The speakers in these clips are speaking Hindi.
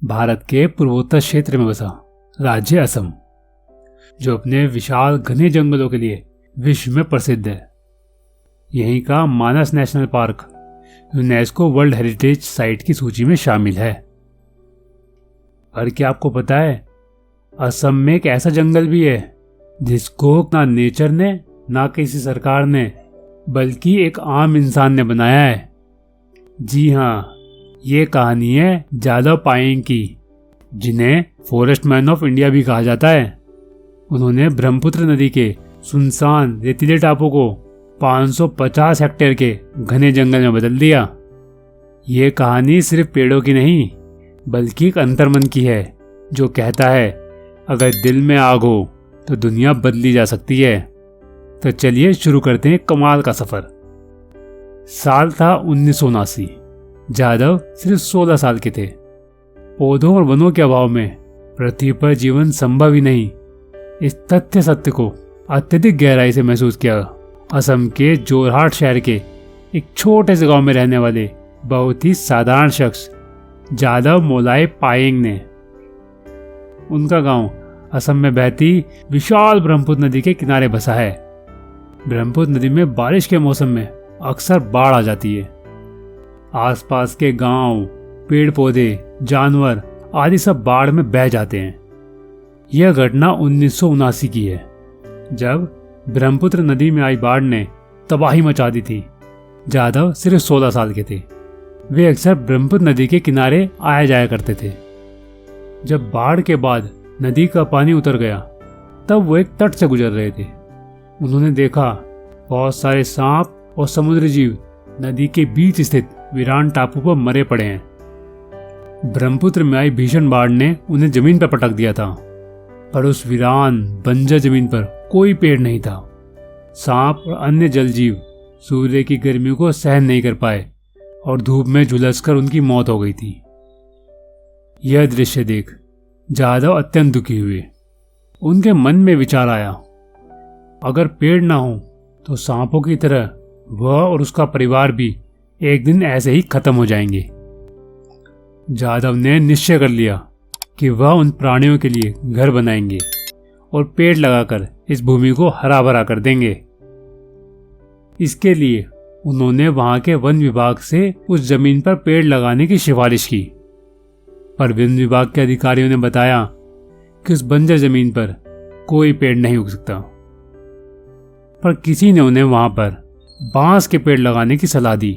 भारत के पूर्वोत्तर क्षेत्र में बसा राज्य असम, जो अपने विशाल घने जंगलों के लिए विश्व में प्रसिद्ध है। यहीं का Manas national park UNESCO world heritage site की सूची में शामिल है। और क्या आपको पता है, असम में एक ऐसा जंगल भी है जिसको ना नेचर ने ना किसी सरकार ने बल्कि एक आम इंसान ने बनाया है। जी हाँ, ये कहानी है जादव पायेंग की, जिन्हें फॉरेस्ट मैन ऑफ इंडिया भी कहा जाता है। उन्होंने ब्रह्मपुत्र नदी के सुनसान रेतीले टापू को 550 हेक्टेयर के घने जंगल में बदल दिया। ये कहानी सिर्फ पेड़ों की नहीं बल्कि एक अंतर्मन की है, जो कहता है अगर दिल में आग हो तो दुनिया बदली जा सकती है। तो चलिए शुरू करते हैं कमाल का सफर। साल था 1979। जादव सिर्फ 16 साल के थे। पौधों और वनों के अभाव में पृथ्वी पर जीवन संभव ही नहीं, इस तथ्य सत्य को अत्यधिक गहराई से महसूस किया असम के जोरहाट शहर के एक छोटे से गांव में रहने वाले बहुत ही साधारण शख्स जादव मोलाई पायेंग ने। उनका गांव असम में बहती विशाल ब्रह्मपुत्र नदी के किनारे बसा है। ब्रह्मपुत्र नदी में बारिश के मौसम में अक्सर बाढ़ आ जाती है। आसपास के गांव, पेड़ पौधे, जानवर आदि सब बाढ़ में बह जाते हैं। यह घटना 1979 की है, जब ब्रह्मपुत्र नदी में आई बाढ़ ने तबाही मचा दी थी। जादव सिर्फ 16 साल के थे। वे अक्सर ब्रह्मपुत्र नदी के किनारे आया जाया करते थे। जब बाढ़ के बाद नदी का पानी उतर गया, तब वो एक तट से गुजर रहे थे। उन्होंने देखा बहुत सारे सांप और समुद्री जीव नदी के बीच स्थित वीरान टापू पर मरे पड़े हैं। ब्रह्मपुत्र में आई भीषण बाढ़ ने उन्हें जमीन पर पटक दिया था, पर उस वीरान बंजर जमीन पर कोई पेड़ नहीं था। सांप और अन्य जल जीव सूर्य की गर्मी को सहन नहीं कर पाए और धूप में झुलसकर उनकी मौत हो गई थी। यह दृश्य देख जादव अत्यंत दुखी हुए। उनके मन में विचार आया, अगर पेड़ ना हो तो सांपों की तरह वह और उसका परिवार भी एक दिन ऐसे ही खत्म हो जाएंगे। जादव ने निश्चय कर लिया कि वह उन प्राणियों के लिए घर बनाएंगे और पेड़ लगाकर इस भूमि को हरा भरा कर देंगे। इसके लिए उन्होंने वहां के वन विभाग से उस जमीन पर पेड़ लगाने की सिफारिश की, पर वन विभाग के अधिकारियों ने बताया कि उस बंजर जमीन पर कोई पेड़ नहीं उग सकता। पर किसी ने उन्हें वहां पर बांस के पेड़ लगाने की सलाह दी।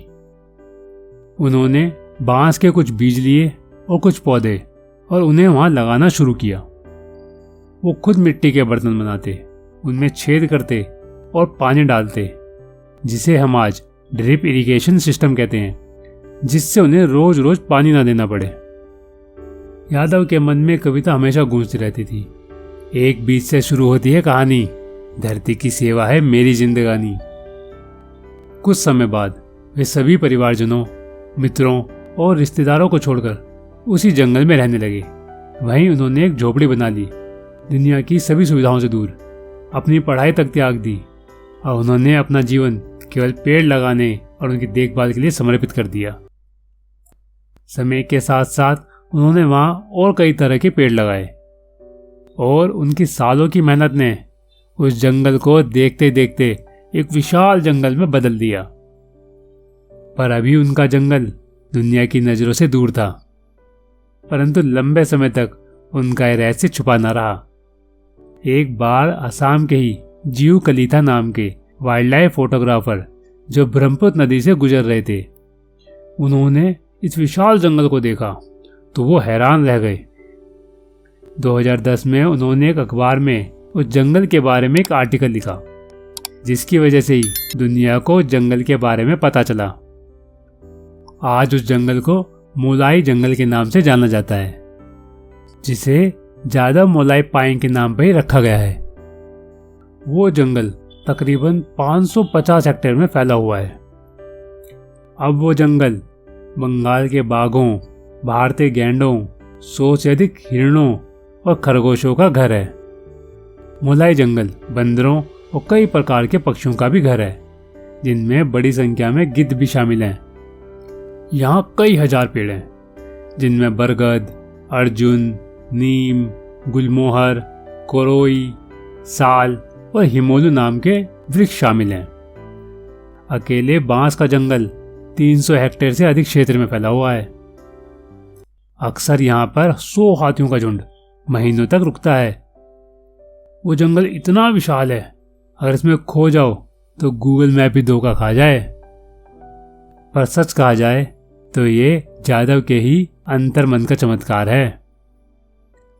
उन्होंने बांस के कुछ बीज लिए और कुछ पौधे और उन्हें वहां लगाना शुरू किया। वो खुद मिट्टी के बर्तन बनाते, उनमें छेद करते और पानी डालते, जिसे हम आज ड्रिप इरिगेशन सिस्टम कहते हैं, जिससे उन्हें रोज रोज पानी ना देना पड़े। यादव के मन में कविता हमेशा गूंजती रहती थी। एक बीज से शुरू होती है कहानी, धरती की सेवा है मेरी जिंदगानी। कुछ समय बाद वे सभी परिवारजनों, मित्रों और रिश्तेदारों को छोड़कर उसी जंगल में रहने लगे। वहीं उन्होंने एक झोपड़ी बना ली, दुनिया की सभी सुविधाओं से दूर। अपनी पढ़ाई तक त्याग दी और उन्होंने अपना जीवन केवल पेड़ लगाने और उनकी देखभाल के लिए समर्पित कर दिया। समय के साथ साथ उन्होंने वहां और कई तरह के पेड़ लगाए और उनकी सालों की मेहनत ने उस जंगल को देखते देखते एक विशाल जंगल में बदल दिया। पर अभी उनका जंगल दुनिया की नजरों से दूर था, परंतु लंबे समय तक उनका यह रहस्य छुपा न रहा। एक बार असम के ही जीव कलिता नाम के वाइल्ड लाइफ फोटोग्राफर, जो ब्रह्मपुत्र नदी से गुजर रहे थे, उन्होंने इस विशाल जंगल को देखा तो वो हैरान रह गए। 2010 में उन्होंने एक अखबार में उस जंगल के बारे में एक आर्टिकल लिखा, जिसकी वजह से ही दुनिया को जंगल के बारे में पता चला। आज उस जंगल को मोलाई जंगल के नाम से जाना जाता है, जिसे जादव मोलाई पायेंग के नाम पर ही रखा गया है। वो जंगल तकरीबन 550 हेक्टेयर में फैला हुआ है। अब वो जंगल बंगाल के बाघों, भारतीय गैंडों, 100 से अधिक हिरणों और खरगोशों का घर है। मोलाई जंगल बंदरों और कई प्रकार के पक्षियों का भी घर है, जिनमें बड़ी संख्या में गिद्ध भी शामिल हैं। यहाँ कई हजार पेड़ हैं, जिनमें बरगद, अर्जुन, नीम, गुलमोहर, कोरोई, साल और हिमोलू नाम के वृक्ष शामिल हैं। अकेले बांस का जंगल 300 हेक्टेयर से अधिक क्षेत्र में फैला हुआ है। अक्सर यहाँ पर 100 हाथियों का झुंड महीनों तक रुकता है। वो जंगल इतना विशाल है, अगर इसमें खो जाओ तो गूगल मैप भी धोखा खा जाए। पर सच कहा जाए तो ये जादव के ही अंतर्मन का चमत्कार है।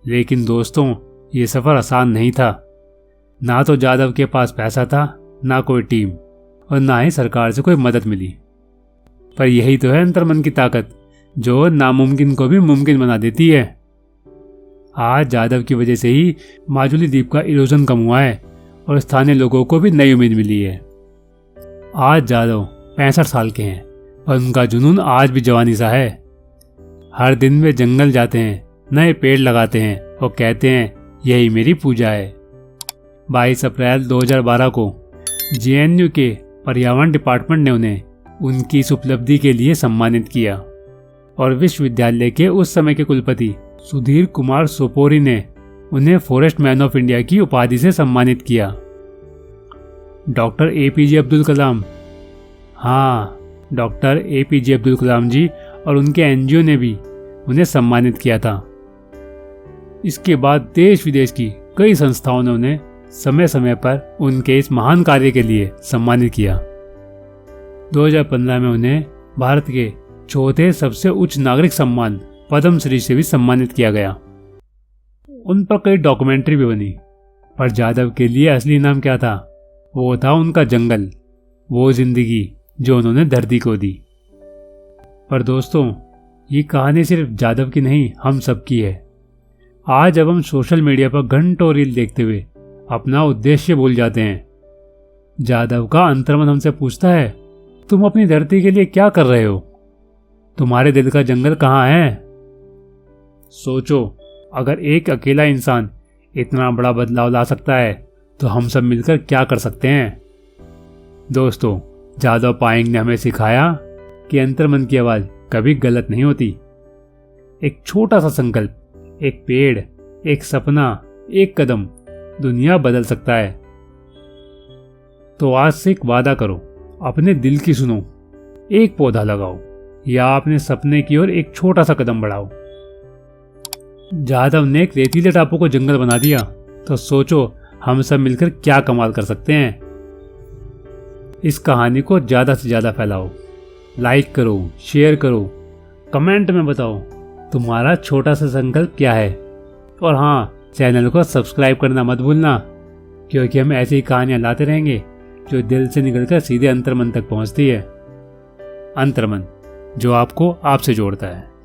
लेकिन दोस्तों, ये सफर आसान नहीं था। ना तो जादव के पास पैसा था, ना कोई टीम, और ना ही सरकार से कोई मदद मिली। पर यही तो है अंतर्मन की ताकत, जो नामुमकिन को भी मुमकिन बना देती है। आज जादव की वजह से ही माजुली द्वीप का इरोजन कम हुआ है और स्थानीय लोगों को भी नई उम्मीद मिली है। आज जादव 65 साल के हैं और उनका जुनून आज भी जवानी सा है। हर दिन वे जंगल जाते हैं, नए पेड़ लगाते हैं और कहते हैं यही मेरी पूजा है। 22 अप्रैल 2012 को JNU के पर्यावरण डिपार्टमेंट ने उन्हें उनकी इस उपलब्धि के लिए सम्मानित किया और विश्वविद्यालय के उस समय के कुलपति सुधीर कुमार सोपोरी ने उन्हें फॉरेस्ट मैन ऑफ इंडिया की उपाधि से सम्मानित किया। डॉक्टर APJ अब्दुल कलाम, हाँ, डॉक्टर APJ अब्दुल कलाम जी और उनके NGO ने भी उन्हें सम्मानित किया था। इसके बाद देश विदेश की कई संस्थाओं ने उन्हें समय समय पर उनके इस महान कार्य के लिए सम्मानित किया। 2015 में उन्हें भारत के चौथे सबसे उच्च नागरिक सम्मान पद्मश्री से भी सम्मानित किया गया। उन पर कई डॉक्यूमेंट्री भी बनी। पर जादव के लिए असली इनाम क्या था? वो था उनका जंगल, वो जिंदगी जो उन्होंने धरती को दी। पर दोस्तों, ये कहानी सिर्फ जादव की नहीं, हम सबकी है। आज जब हम सोशल मीडिया पर घंटों रील देखते हुए अपना उद्देश्य भूल जाते हैं, जादव का अंतर्मन हमसे पूछता है, तुम अपनी धरती के लिए क्या कर रहे हो? तुम्हारे दिल का जंगल कहाँ है? सोचो, अगर एक अकेला इंसान इतना बड़ा बदलाव ला सकता है तो हम सब मिलकर क्या कर सकते हैं? दोस्तों, जादव पायेंग ने हमें सिखाया कि अंतर्मन की आवाज कभी गलत नहीं होती। एक छोटा सा संकल्प, एक पेड़, एक सपना, एक कदम दुनिया बदल सकता है। तो आज से एक वादा करो, अपने दिल की सुनो, एक पौधा लगाओ या अपने सपने की ओर एक छोटा सा कदम बढ़ाओ। जादव ने एक रेतीले टापू को जंगल बना दिया, तो सोचो हम सब मिलकर क्या कमाल कर सकते हैं। इस कहानी को ज्यादा से ज्यादा फैलाओ, लाइक करो, शेयर करो, कमेंट में बताओ तुम्हारा छोटा सा संकल्प क्या है। और हाँ, चैनल को सब्सक्राइब करना मत भूलना, क्योंकि हम ऐसी कहानियां लाते रहेंगे जो दिल से निकलकर सीधे अंतर्मन तक पहुंचती है। अंतर्मन, जो आपको आपसे जोड़ता है।